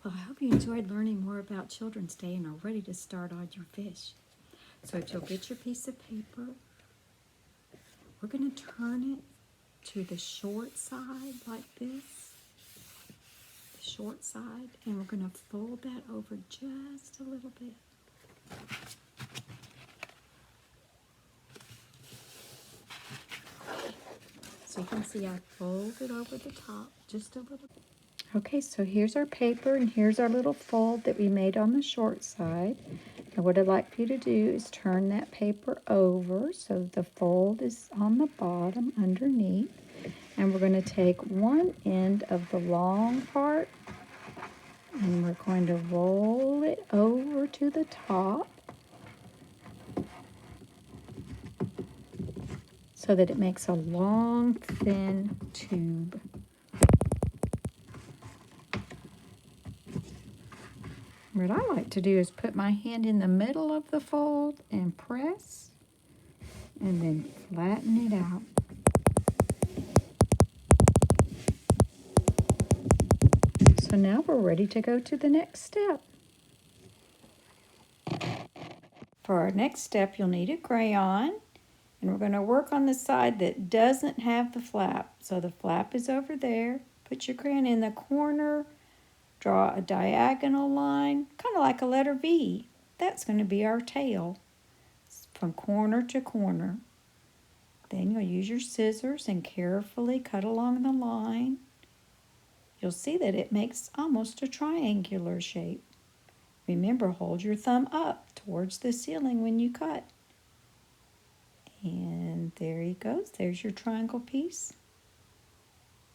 Well, I hope you enjoyed learning more about Children's Day and are ready to start on your fish. So if you'll get your piece of paper, we're going to turn it to the short side like this, the short side, and we're going to fold that over just a little bit. So you can see I folded over the top just a little bit. Okay, so here's our paper and here's our little fold that we made on the short side. And what I'd like for you to do is turn that paper over so the fold is on the bottom underneath. And we're going to take one end of the long part and we're going to roll it over to the top so that it makes a long, thin tube. What I like to do is put my hand in the middle of the fold and press and then flatten it out. So now we're ready to go to the next step. For our next step, you'll need a crayon, and we're going to work on the side that doesn't have the flap. So the flap is over there. Put your crayon in the corner, draw a diagonal line, kind of like a letter V. That's going to be our tail from corner to corner. Then you'll use your scissors and carefully cut along the line. You'll see that it makes almost a triangular shape. Remember, hold your thumb up towards the ceiling when you cut. And there he goes. There's your triangle piece.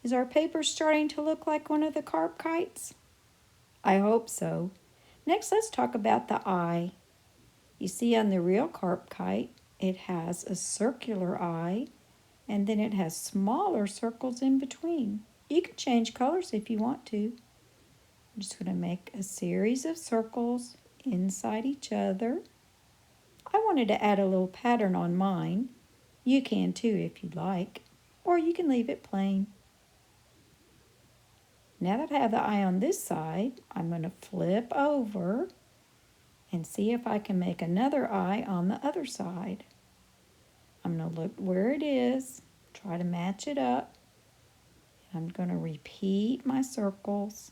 Is our paper starting to look like one of the carp kites? I hope so. Next, let's talk about the eye. You see on the real carp kite, it has a circular eye, and then it has smaller circles in between. You can change colors if you want to. I'm just going to make a series of circles inside each other. I wanted to add a little pattern on mine. You can too if you'd like, or you can leave it plain. Now that I have the eye on this side, I'm going to flip over and see if I can make another eye on the other side. I'm going to look where it is, try to match it up. I'm going to repeat my circles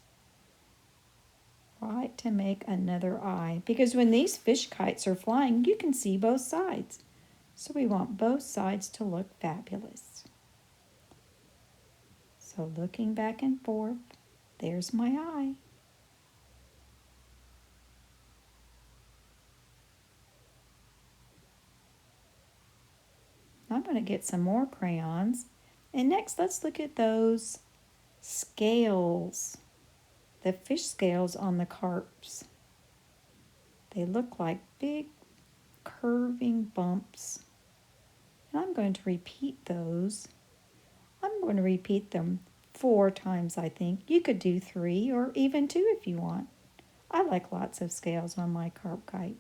right to make another eye. Because when these fish kites are flying, you can see both sides. So we want both sides to look fabulous. So looking back and forth, there's my eye. I'm going to get some more crayons. And next, let's look at those scales, the fish scales on the carps. They look like big curving bumps. And I'm going to repeat those. I'm going to repeat them 4 times, I think. You could do 3 or even 2 if you want. I like lots of scales on my carp kite.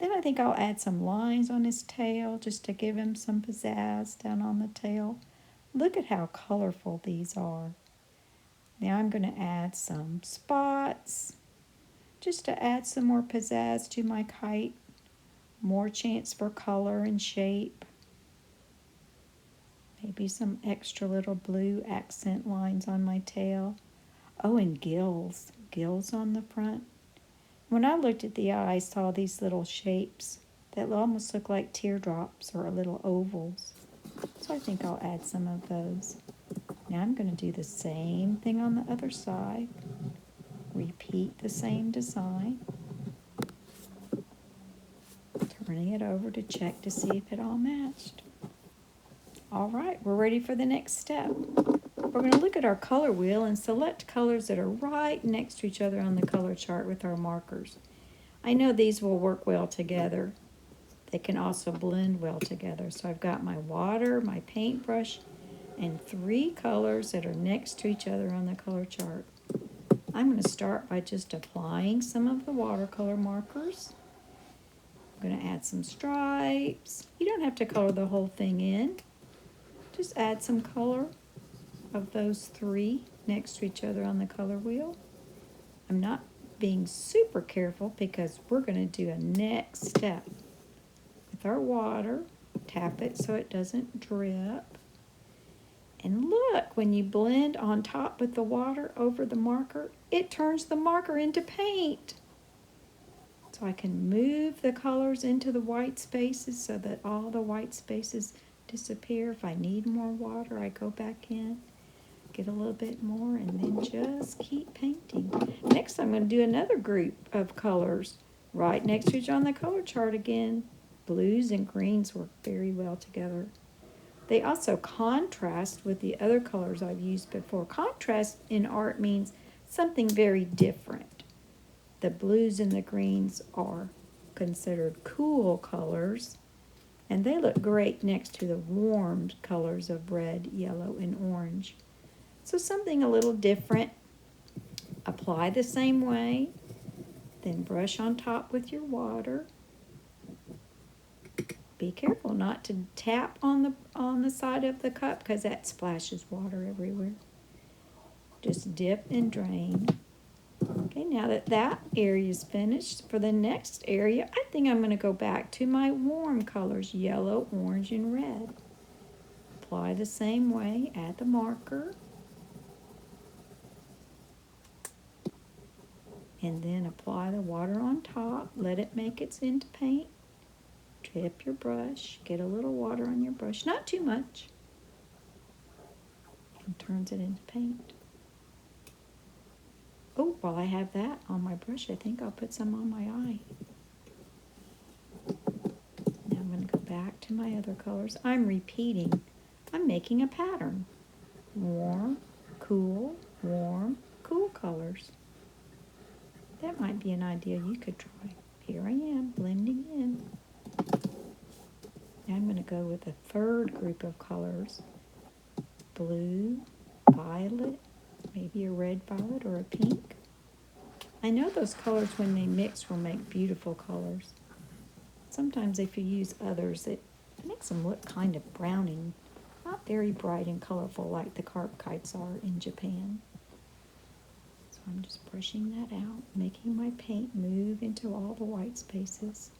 Then I think I'll add some lines on his tail just to give him some pizzazz down on the tail. Look at how colorful these are. Now I'm going to add some spots just to add some more pizzazz to my kite. More chance for color and shape. Maybe some extra little blue accent lines on my tail. Oh, and gills. Gills on the front. When I looked at the eye, I saw these little shapes that almost look like teardrops or little ovals. So I think I'll add some of those. Now I'm going to do the same thing on the other side. Repeat the same design. Turning it over to check to see if it all matched. All right, we're ready for the next step. We're going to look at our color wheel and select colors that are right next to each other on the color chart with our markers. I know these will work well together. They can also blend well together. So I've got my water, my paintbrush, and 3 colors that are next to each other on the color chart. I'm going to start by just applying some of the watercolor markers. I'm going to add some stripes. You don't have to color the whole thing in. Just add some color of those 3 next to each other on the color wheel. I'm not being super careful because we're going to do a next step. With our water, tap it so it doesn't drip. And look, when you blend on top with the water over the marker, it turns the marker into paint. So I can move the colors into the white spaces so that all the white spaces disappear. If I need more water, I go back in, get a little bit more, and then just keep painting. Next, I'm going to do another group of colors right next to each on the color chart again. Blues and greens work very well together. They also contrast with the other colors I've used before. Contrast in art means something very different. The blues and the greens are considered cool colors, and they look great next to the warm colors of red, yellow, and orange. So something a little different. Apply the same way, then brush on top with your water. Be careful not to tap on the side of the cup because that splashes water everywhere. Just dip and drain. Okay, now that area is finished, for the next area, I think I'm going to go back to my warm colors, yellow, orange, and red. Apply the same way, add the marker. And then apply the water on top, let it make its into paint. Dip your brush, get a little water on your brush, not too much. And turns it into paint. Oh, while I have that on my brush, I think I'll put some on my eye. Now I'm going to go back to my other colors. I'm repeating. I'm making a pattern. Warm, cool colors. That might be an idea you could try. Here I am, blending in. Now I'm going to go with a third group of colors. Blue, violet, maybe a red violet or a pink. I know those colors when they mix will make beautiful colors. Sometimes if you use others, it makes them look kind of browning, not very bright and colorful like the carp kites are in Japan. So I'm just brushing that out, making my paint move into all the white spaces.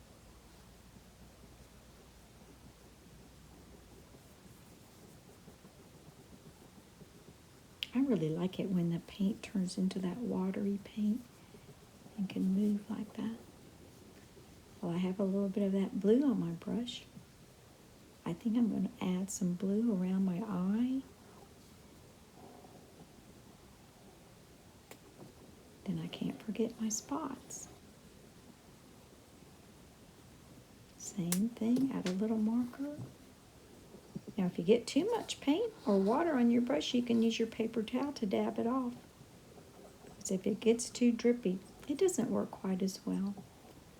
I really like it when the paint turns into that watery paint and can move like that. Well, I have a little bit of that blue on my brush. I think I'm going to add some blue around my eye. Then I can't forget my spots. Same thing, add a little marker. Now if you get too much paint or water on your brush, you can use your paper towel to dab it off. Because if it gets too drippy, it doesn't work quite as well.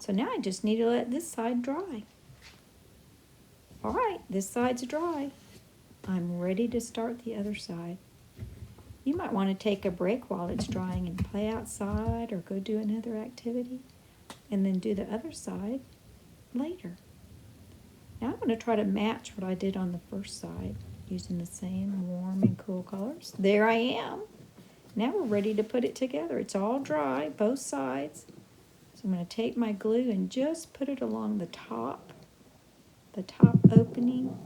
So now I just need to let this side dry. All right, this side's dry. I'm ready to start the other side. You might want to take a break while it's drying and play outside or go do another activity and then do the other side later. Now I'm going to try to match what I did on the first side using the same warm and cool colors. There I am. Now we're ready to put it together. It's all dry, both sides. So I'm going to take my glue and just put it along the top opening.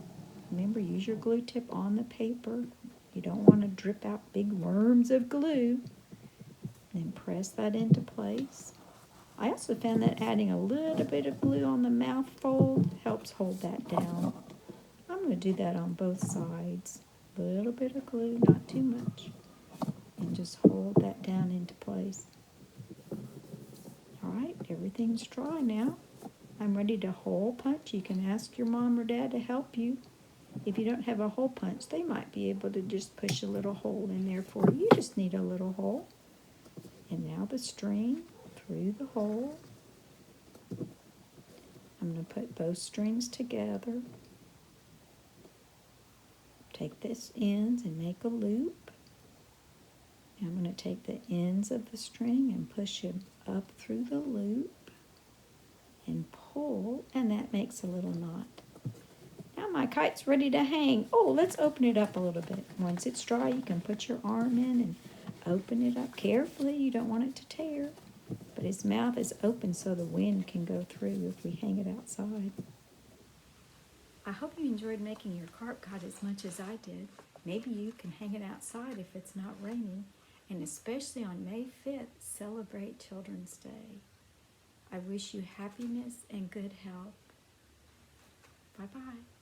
Remember, use your glue tip on the paper. You don't want to drip out big worms of glue. Then press that into place. I also found that adding a little bit of glue on the mouth fold helps hold that down. I'm going to do that on both sides. A little bit of glue, not too much. And just hold that down into place. All right, everything's dry now. I'm ready to hole punch. You can ask your mom or dad to help you. If you don't have a hole punch, they might be able to just push a little hole in there for you. You just need a little hole. And now the string through the hole. I'm going to put both strings together. Take this ends and make a loop. Now I'm going to take the ends of the string and push them up through the loop and pull, and that makes a little knot. Now my kite's ready to hang. Oh, let's open it up a little bit. Once it's dry, you can put your arm in and open it up carefully. You don't want it to tear. But his mouth is open so the wind can go through if we hang it outside. I hope you enjoyed making your carp kite as much as I did. Maybe you can hang it outside if it's not raining. And especially on May 5th, celebrate Children's Day. I wish you happiness and good health. Bye-bye.